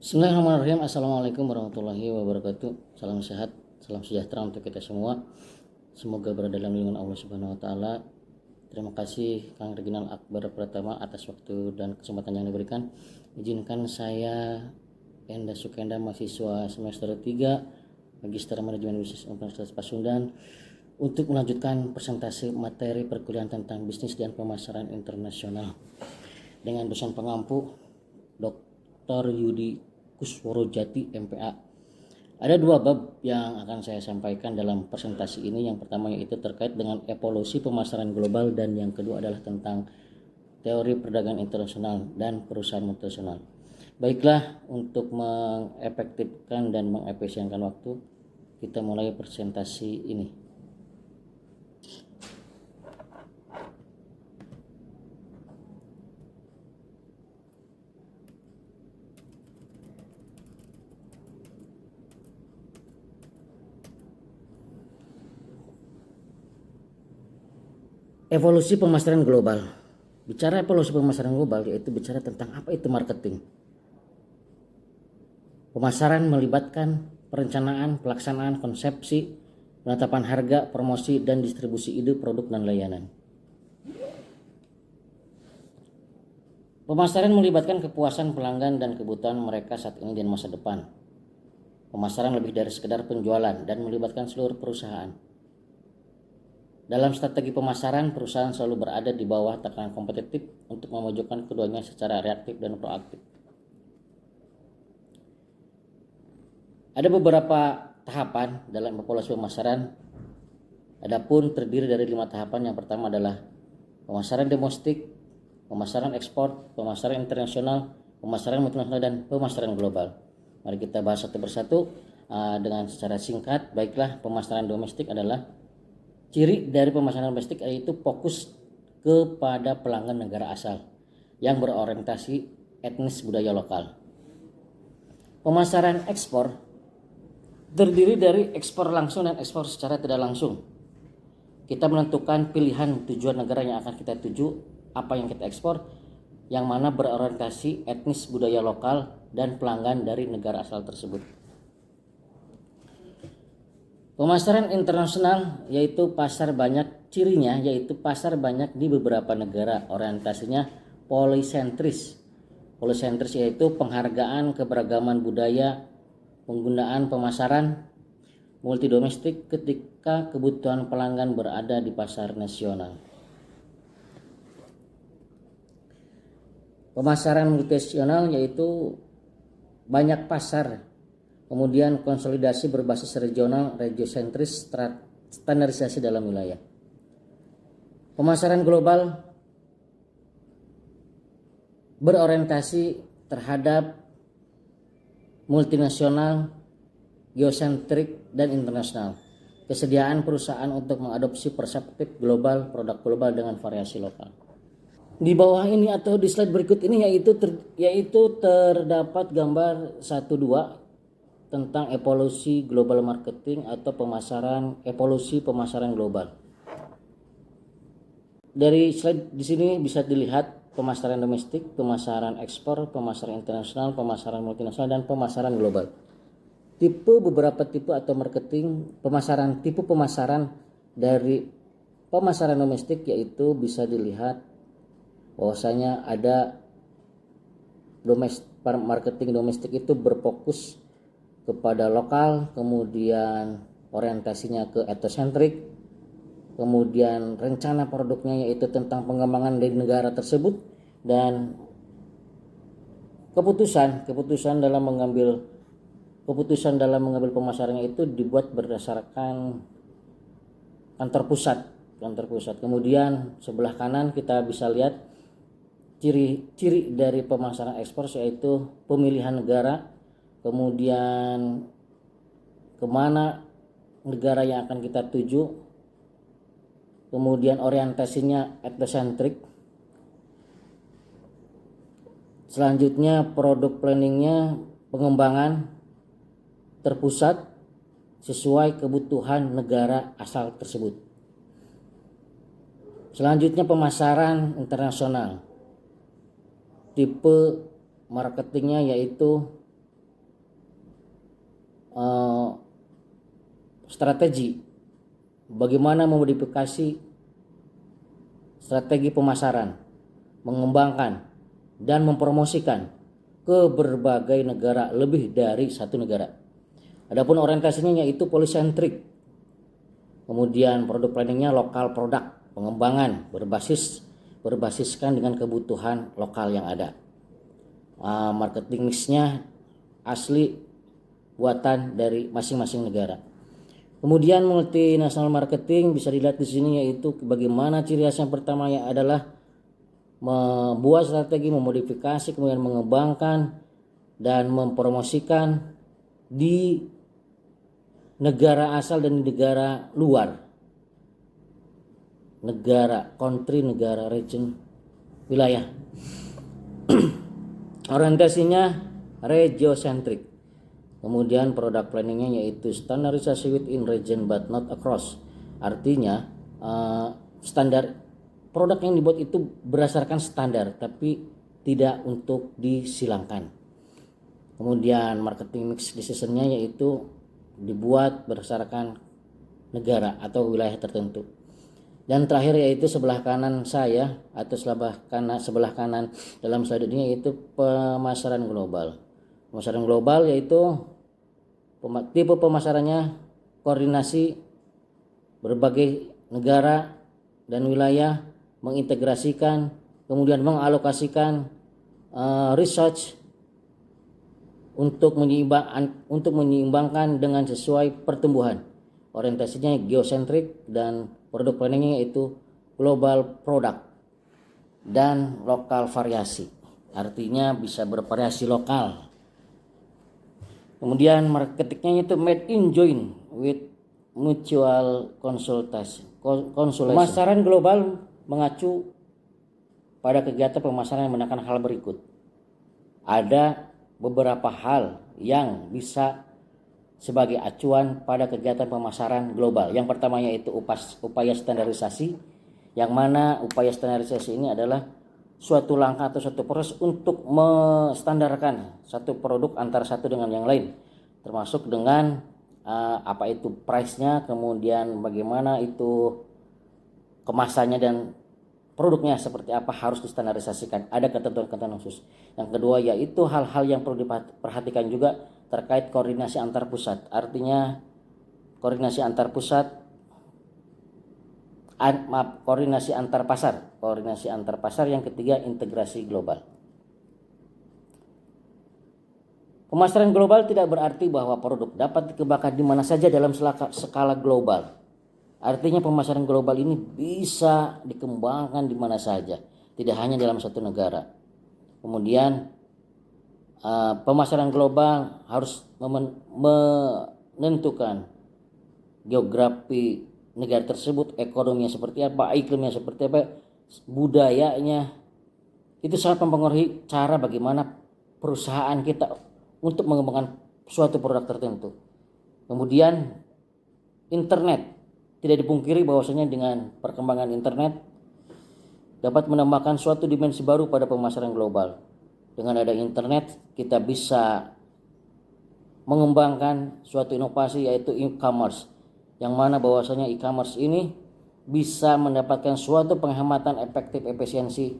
Bismillahirrahmanirrahim. Assalamualaikum warahmatullahi wabarakatuh. Salam sehat, salam sejahtera untuk kita semua. Semoga berada dalam lindungan Allah Subhanahu wa taala. Terima kasih Kang Reginal Akbar Pratama atas waktu dan kesempatan yang diberikan. Izinkan saya Enda Sukenda, mahasiswa semester 3 Magister Manajemen Bisnis Universitas Pasundan, untuk melanjutkan presentasi materi perkuliahan tentang bisnis dan pemasaran internasional dengan dosen pengampu Dr. Yudi Kusworojati MPA. Ada dua bab yang akan saya sampaikan dalam presentasi ini. Yang pertama yaitu terkait dengan evolusi pemasaran global, dan yang kedua adalah tentang teori perdagangan internasional dan perusahaan multinasional. Baiklah, untuk mengefektifkan dan mengefisienkan waktu, kita mulai presentasi ini. Evolusi pemasaran global. Bicara evolusi pemasaran global yaitu bicara tentang apa itu marketing. Pemasaran melibatkan perencanaan, pelaksanaan, konsepsi, penetapan harga, promosi, dan distribusi ide, produk, dan layanan. Pemasaran melibatkan kepuasan pelanggan dan kebutuhan mereka saat ini dan masa depan. Pemasaran lebih dari sekedar penjualan dan melibatkan seluruh perusahaan. Dalam strategi pemasaran, perusahaan selalu berada di bawah tekanan kompetitif untuk memojokkan keduanya secara reaktif dan proaktif. Ada beberapa tahapan dalam evaluasi pemasaran. Adapun terdiri dari 5 tahapan. Yang pertama adalah pemasaran domestik, pemasaran ekspor, pemasaran internasional, pemasaran multinasional, dan pemasaran global. Mari kita bahas satu persatu dengan secara singkat. Baiklah, pemasaran domestik adalah ciri dari pemasaran domestik yaitu fokus kepada pelanggan negara asal yang berorientasi etnis budaya lokal. Pemasaran ekspor terdiri dari ekspor langsung dan ekspor secara tidak langsung. Kita menentukan pilihan tujuan negara yang akan kita tuju, apa yang kita ekspor, yang mana berorientasi etnis budaya lokal dan pelanggan dari negara asal tersebut. Pemasaran internasional yaitu pasar banyak, cirinya yaitu pasar banyak di beberapa negara, orientasinya polisentris. Polisentris yaitu penghargaan keberagaman budaya, penggunaan pemasaran multidomestik ketika kebutuhan pelanggan berada di pasar nasional. Pemasaran multinasional yaitu banyak pasar, kemudian konsolidasi berbasis regional, regiosentris, standarisasi dalam wilayah. Pemasaran global berorientasi terhadap multinasional, geosentrik, dan internasional. Kesediaan perusahaan untuk mengadopsi perspektif global, produk global dengan variasi lokal. Di bawah ini atau di slide berikut ini yaitu terdapat gambar 1-2 tentang evolusi global marketing atau evolusi pemasaran global. Dari slide di sini bisa dilihat pemasaran domestik, pemasaran ekspor, pemasaran internasional, pemasaran multinasional, dan pemasaran global. Beberapa tipe atau tipe pemasaran dari pemasaran domestik yaitu bisa dilihat bahwasanya ada marketing domestik itu berfokus kepada lokal, kemudian orientasinya ke etnosentrik, kemudian rencana produknya yaitu tentang pengembangan dari negara tersebut, dan keputusan dalam mengambil pemasarannya itu dibuat berdasarkan kantor pusat. Kemudian sebelah kanan kita bisa lihat ciri-ciri dari pemasaran ekspor yaitu pemilihan negara, kemudian kemana negara yang akan kita tuju, kemudian orientasinya etnosentrik. Selanjutnya produk planningnya, pengembangan terpusat sesuai kebutuhan negara asal tersebut. Selanjutnya pemasaran internasional. Tipe marketingnya yaitu eh, strategi bagaimana memodifikasi strategi pemasaran, mengembangkan dan mempromosikan ke berbagai negara, lebih dari satu negara. Adapun orientasinya yaitu polisentrik. Kemudian produk planningnya lokal produk, pengembangan berbasiskan dengan kebutuhan lokal yang ada. Marketing mixnya asli buatan dari masing-masing negara. Kemudian multinational marketing bisa dilihat di sini, yaitu bagaimana ciri khas yang pertama ya adalah membuat strategi, memodifikasi, kemudian mengembangkan dan mempromosikan di negara asal dan di negara luar, negara, country, negara, region, wilayah. Orientasinya regiosentrik. Kemudian produk planningnya yaitu standarisasi within region but not across. Artinya standar produk yang dibuat itu berdasarkan standar tapi tidak untuk disilangkan. Kemudian marketing mix decisionnya yaitu dibuat berdasarkan negara atau wilayah tertentu. Dan terakhir yaitu sebelah kanan saya atau sebelah kanan dalam slide ini yaitu pemasaran global. Pemasaran global yaitu tipe pemasarannya koordinasi berbagai negara dan wilayah, mengintegrasikan, kemudian mengalokasikan research untuk menyeimbangkan dengan sesuai pertumbuhan. Orientasinya geosentrik dan produk planningnya yaitu global product dan lokal variasi. Artinya bisa bervariasi lokal. Kemudian marketingnya itu made in joint with mutual consultation. Pemasaran global mengacu pada kegiatan pemasaran yang menggunakan hal berikut. Ada beberapa hal yang bisa sebagai acuan pada kegiatan pemasaran global. Yang pertama yaitu upaya standarisasi, yang mana upaya standarisasi ini adalah suatu langkah atau suatu proses untuk menstandarkan satu produk antara satu dengan yang lain, termasuk dengan apa itu price-nya, kemudian bagaimana itu kemasannya dan produknya seperti apa harus distandarisasikan. Ada ketentuan-ketentuan khusus. Yang kedua yaitu hal-hal yang perlu diperhatikan juga terkait koordinasi antar pusat. Artinya koordinasi antar pusat, koordinasi antar pasar. Koordinasi antar pasar. Yang ketiga integrasi global. Pemasaran global tidak berarti bahwa produk dapat dikembangkan di mana saja dalam skala global. Artinya pemasaran global ini bisa dikembangkan di mana saja, tidak hanya dalam satu negara. Kemudian pemasaran global harus menentukan geografi negara tersebut, ekonominya seperti apa, iklimnya seperti apa, budayanya. Itu sangat mempengaruhi cara bagaimana perusahaan kita untuk mengembangkan suatu produk tertentu. Kemudian internet. Tidak dipungkiri bahwasanya dengan perkembangan internet dapat menambahkan suatu dimensi baru pada pemasaran global. Dengan ada internet kita bisa mengembangkan suatu inovasi yaitu e-commerce, yang mana bahwasanya e-commerce ini bisa mendapatkan suatu penghematan efektif efisiensi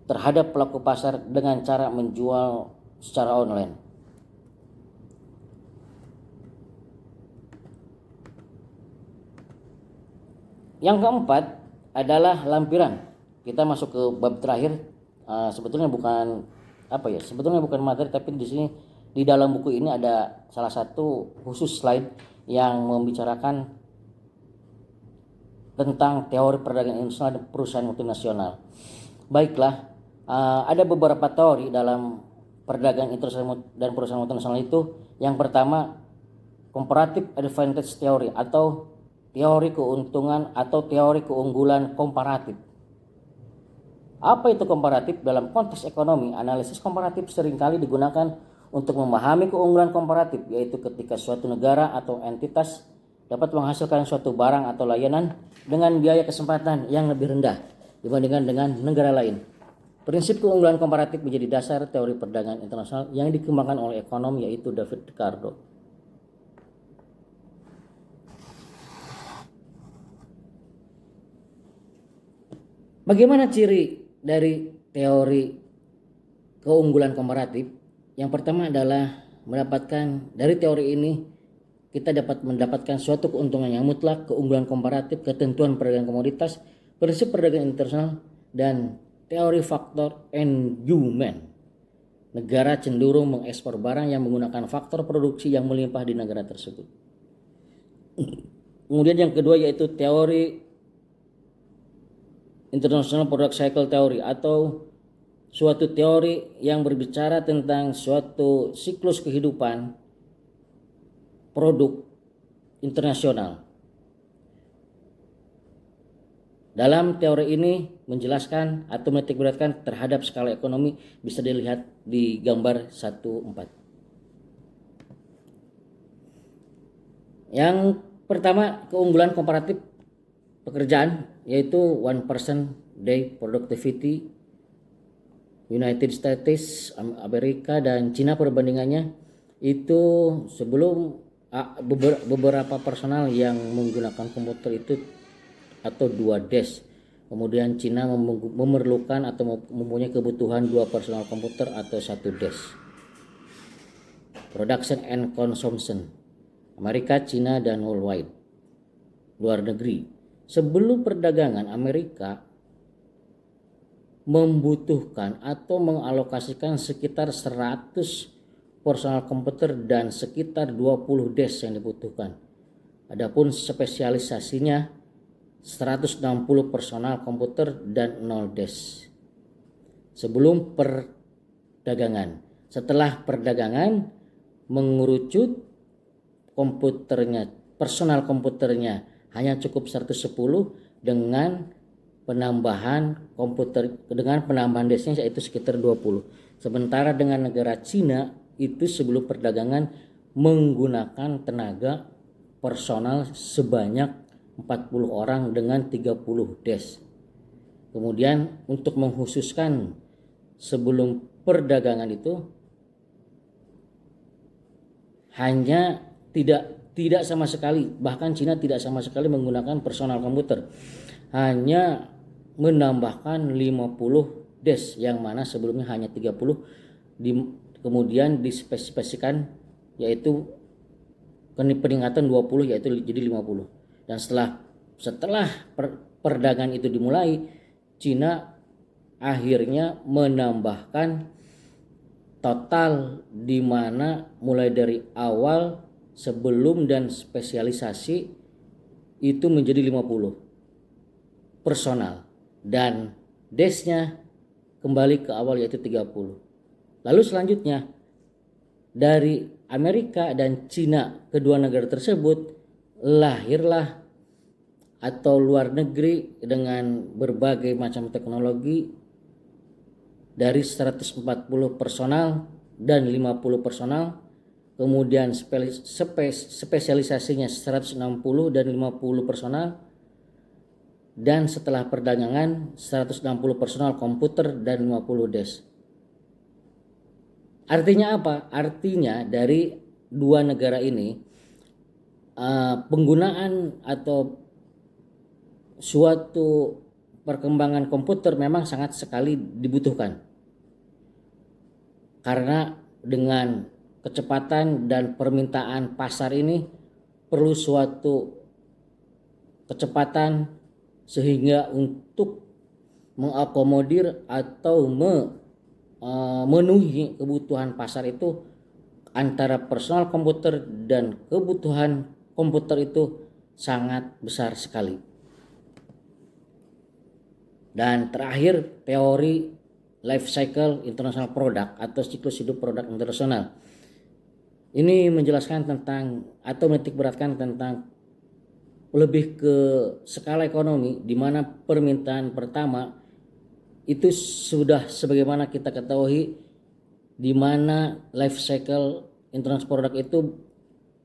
terhadap pelaku pasar dengan cara menjual secara online. Yang keempat adalah lampiran. Kita masuk ke bab terakhir. Sebetulnya bukan materi, tapi di sini di dalam buku ini ada salah satu khusus slide yang membicarakan tentang teori perdagangan internasional dan perusahaan multinasional. Baiklah, ada beberapa teori dalam perdagangan internasional dan perusahaan multinasional itu. Yang pertama, comparative advantage theory atau teori keuntungan atau teori keunggulan komparatif. Apa itu komparatif? Dalam konteks ekonomi, analisis komparatif seringkali digunakan untuk memahami keunggulan komparatif, yaitu ketika suatu negara atau entitas dapat menghasilkan suatu barang atau layanan dengan biaya kesempatan yang lebih rendah dibandingkan dengan negara lain. Prinsip keunggulan komparatif menjadi dasar teori perdagangan internasional yang dikembangkan oleh ekonom yaitu David Ricardo. Bagaimana ciri dari teori keunggulan komparatif? Yang pertama adalah dari teori ini kita dapat mendapatkan suatu keuntungan yang mutlak, keunggulan komparatif, ketentuan perdagangan komoditas, prinsip perdagangan internasional, dan teori faktor endowment. Negara cenderung mengekspor barang yang menggunakan faktor produksi yang melimpah di negara tersebut. Kemudian yang kedua yaitu teori International Product Cycle Theory, atau suatu teori yang berbicara tentang suatu siklus kehidupan produk internasional. Dalam teori ini menjelaskan atau menitikberatkan terhadap skala ekonomi, bisa dilihat di gambar 1.4. Yang pertama, keunggulan komparatif pekerjaan, yaitu 1% day productivity. United States, Amerika, dan Cina perbandingannya itu sebelum beberapa personal yang menggunakan komputer itu atau 2 desk. Kemudian Cina memerlukan atau mempunyai kebutuhan 2 personal komputer atau 1 desk. Production and consumption, Amerika, Cina, dan worldwide. Luar negeri, sebelum perdagangan Amerika membutuhkan atau mengalokasikan sekitar 100 personal komputer dan sekitar 20 desk yang dibutuhkan. Adapun spesialisasinya 160 personal komputer dan 0 desk. Sebelum perdagangan. Setelah perdagangan mengerucut komputernya, personal komputernya hanya cukup 110 dengan penambahan desknya yaitu sekitar 20. Sementara dengan negara Cina itu sebelum perdagangan menggunakan tenaga personal sebanyak 40 orang dengan 30 desk. Kemudian untuk mengkhususkan sebelum perdagangan itu hanya tidak sama sekali, bahkan Cina tidak sama sekali menggunakan personal komputer, hanya menambahkan 50 desk yang mana sebelumnya hanya 30, kemudian dispesifikasikan yaitu peningkatan 20 yaitu jadi 50. Dan setelah perdagangan itu dimulai, Cina akhirnya menambahkan total di mana mulai dari awal sebelum dan spesialisasi itu menjadi 50 personal dan desknya kembali ke awal yaitu 30. Lalu selanjutnya dari Amerika dan Cina, kedua negara tersebut lahirlah atau luar negeri dengan berbagai macam teknologi dari 140 personal dan 50 personal, kemudian spesialisasinya 160 dan 50 personal, dan setelah perdagangan 160 personal komputer dan 50 desk. Artinya apa? Artinya dari dua negara ini penggunaan atau suatu perkembangan komputer memang sangat sekali dibutuhkan. Karena dengan kecepatan dan permintaan pasar ini perlu suatu kecepatan sehingga untuk mengakomodir atau memenuhi kebutuhan pasar itu antara personal komputer dan kebutuhan komputer itu sangat besar sekali. Dan terakhir, teori life cycle international product atau siklus hidup produk internasional. Ini menjelaskan tentang atau menitikberatkan tentang lebih ke skala ekonomi, di mana permintaan pertama itu sudah sebagaimana kita ketahui, di mana life cycle international product itu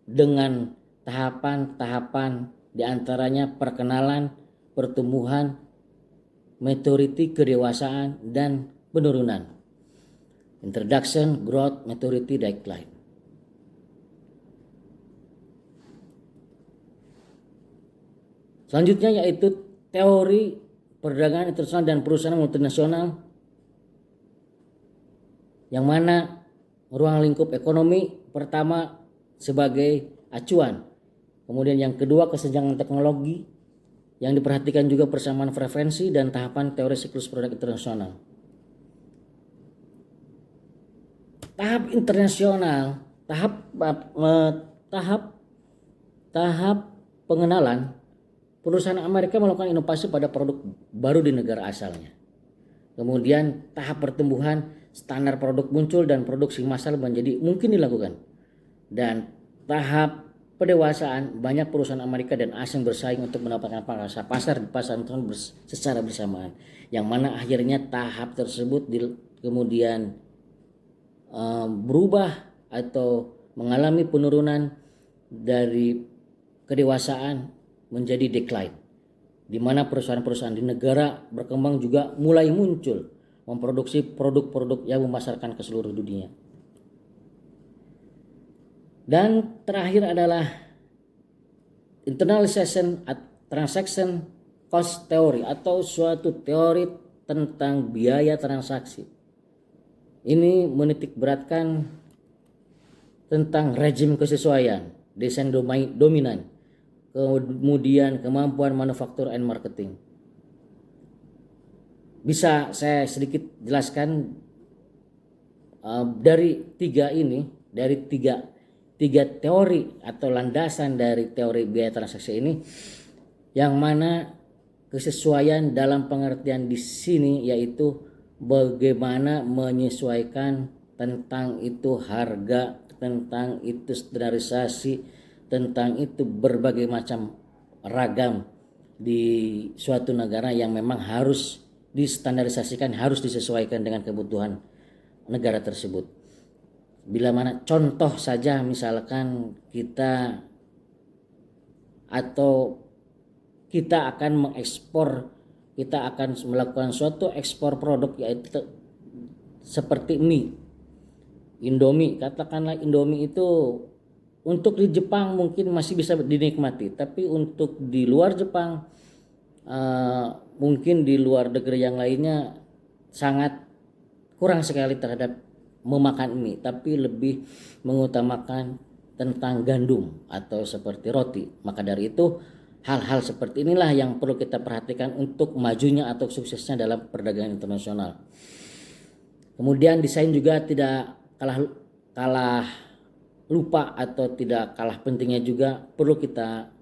dengan tahapan-tahapan, diantaranya perkenalan, pertumbuhan, maturity, kedewasaan, dan penurunan. Introduction, growth, maturity, decline. Selanjutnya yaitu teori perdagangan internasional dan perusahaan multinasional, yang mana ruang lingkup ekonomi pertama sebagai acuan, kemudian yang kedua kesenjangan teknologi, yang diperhatikan juga persamaan frekuensi dan tahapan teori siklus produk internasional. Tahap internasional, tahap pengenalan, perusahaan Amerika melakukan inovasi pada produk baru di negara asalnya. Kemudian tahap pertumbuhan, standar produk muncul dan produksi massal menjadi mungkin dilakukan. Dan tahap pendewasaan, banyak perusahaan Amerika dan asing bersaing untuk mendapatkan pasar di pasar internasional secara bersamaan. Yang mana akhirnya tahap tersebut kemudian berubah atau mengalami penurunan dari kedewasaan menjadi decline, di mana perusahaan-perusahaan di negara berkembang juga mulai muncul memproduksi produk-produk yang memasarkan ke seluruh dunia. Dan terakhir adalah internalization transaction cost theory atau suatu teori tentang biaya transaksi. Ini menitik beratkan tentang rezim kesesuaian, desain dominan, kemudian kemampuan manufaktur and marketing. Bisa saya sedikit jelaskan dari tiga teori atau landasan dari teori biaya transaksi ini, yang mana kesesuaian dalam pengertian di sini yaitu bagaimana menyesuaikan tentang itu harga, tentang itu standarisasi, tentang itu berbagai macam ragam di suatu negara yang memang harus distandarisasikan, harus disesuaikan dengan kebutuhan negara tersebut. Bila mana contoh saja misalkan kita akan mengekspor, kita akan melakukan suatu ekspor produk yaitu seperti mie, Indomie. Katakanlah Indomie itu untuk di Jepang mungkin masih bisa dinikmati, tapi untuk di luar Jepang, mungkin di luar negeri yang lainnya sangat kurang sekali terhadap memakan mie, tapi lebih mengutamakan tentang gandum atau seperti roti. Maka dari itu hal-hal seperti inilah yang perlu kita perhatikan untuk majunya atau suksesnya dalam perdagangan internasional. Kemudian desain juga tidak kalah lupa atau tidak kalah pentingnya juga perlu kita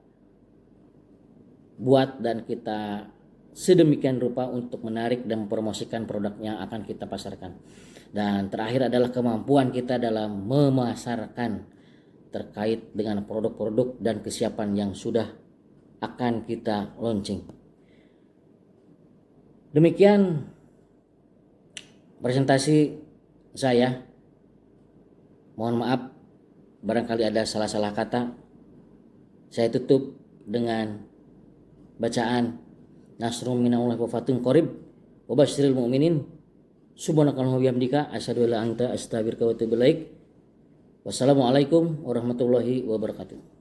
buat dan kita sedemikian rupa untuk menarik dan mempromosikan produk yang akan kita pasarkan. Dan terakhir adalah kemampuan kita dalam memasarkan terkait dengan produk-produk dan kesiapan yang sudah akan kita launching. Demikian presentasi saya. Mohon maaf barangkali ada salah-salah kata. Saya tutup dengan bacaan Nasrun minallahi wa fathun qarib wa basyiril mu'minin. Subhanakallahumma wa bihamdika asyhadu an la ilaha illa anta astaghfiruka wa atubu ilaik. Wassalamualaikum warahmatullahi wabarakatuh.